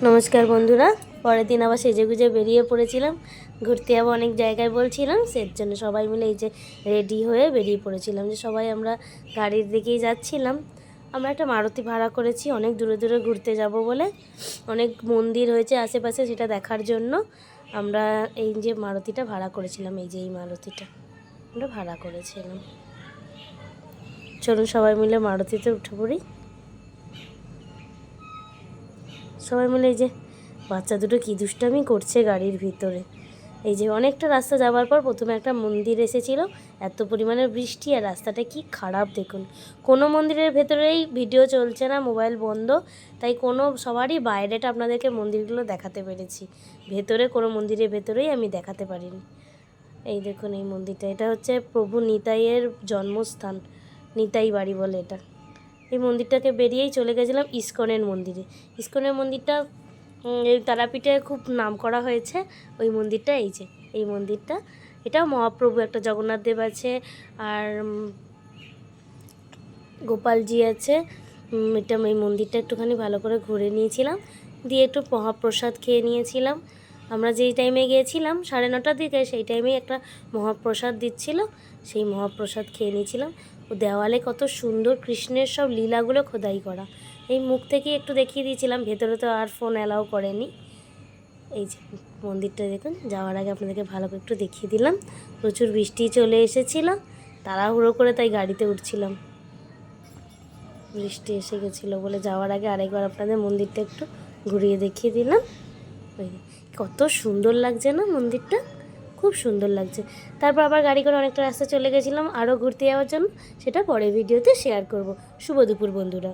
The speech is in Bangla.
নমস্কার বন্ধুরা, পরের দিন আবার সেজেগুজে বেরিয়ে পড়েছিলাম। ঘুরতে যাবো অনেক জায়গায় বলছিলাম, সের জন্য সবাই মিলে এই যে রেডি হয়ে বেরিয়ে পড়েছিলাম। যে সবাই আমরা গাড়ির দিকেই যাচ্ছিলাম। আমরা একটা মারুতি ভাড়া করেছি অনেক দূরে দূরে ঘুরতে যাব বলে। অনেক মন্দির হয়েছে আশেপাশে, সেটা দেখার জন্য আমরা এই যে মারুতিটা ভাড়া করেছিলাম। এই যে এই মারুতিটা আমরা ভাড়া করেছিলাম। চলুন সবাই মিলে মারুতিতে উঠে পড়ি। সবাই মিলে এই যে বাচ্চা দুটো কী দুষ্টামি করছে গাড়ির ভিতরে। এই যে অনেকটা রাস্তা যাওয়ার পর প্রথমে একটা মন্দির এসেছিল। এত পরিমাণে বৃষ্টি আর রাস্তাটা কি খারাপ দেখুন। কোনো মন্দিরের ভেতরেই ভিডিও চলছে না, মোবাইল বন্ধ, তাই সবারই বাইরেটা আপনাদেরকে মন্দিরগুলো দেখাতে পেরেছি। ভেতরে কোনো মন্দিরের ভেতরেই আমি দেখাতে পারিনি। এই দেখুন এই মন্দিরটা, এটা হচ্ছে প্রভু নিতাইয়ের জন্মস্থান, নিতাই বাড়ি বলে এটা। এই মন্দিরটাকে বেরিয়েই চলে গেছিলাম ইস্কনের মন্দিরে। ইস্কনের মন্দিরটা এই তারাপীঠে খুব নাম করা হয়েছে। ওই মন্দিরটা এই যে এই মন্দিরটা, এটাও মহাপ্রভু, একটা জগন্নাথ দেব আছে আর গোপালজি আছে। এটা এই মন্দিরটা একটুখানি ভালো করে ঘুরে নিয়েছিলাম, দিয়ে একটু মহাপ্রসাদ খেয়ে নিয়েছিলাম। আমরা যেই টাইমে গিয়েছিলাম 9:30টার দিকে, সেই টাইমেই একটা মহাপ্রসাদ দিচ্ছিল, সেই মহাপ্রসাদ খেয়ে নিয়েছিলাম। ও দেওয়ালে কত সুন্দর কৃষ্ণের সব লীলাগুলো খোদাই করা। এই মুখ থেকেই একটু দেখিয়ে দিয়েছিলাম, ভেতরে তো আর ফোন অ্যালাউ করেনি। এই যে মন্দিরটা দেখুন, যাওয়ার আগে আপনাদেরকে ভালো করে একটু দেখিয়ে দিলাম। প্রচুর বৃষ্টি চলে এসেছিল, তাড়াহুড়ো করে তাই গাড়িতে উঠছিলাম। বৃষ্টি এসে গেছিলো বলে যাওয়ার আগে আরেকবার আপনাদের মন্দিরটা একটু ঘুরিয়ে দেখিয়ে দিলাম। ওই কত সুন্দর লাগছে না মন্দিরটা, খুব সুন্দর লাগছে। তারপর আবার গাড়ি করে অনেকটা রাস্তা চলে গেছিলাম আরও ঘুরতে যাওয়ার জন্য, সেটা পরের ভিডিওতে শেয়ার করব। শুভ দুপুর বন্ধুরা।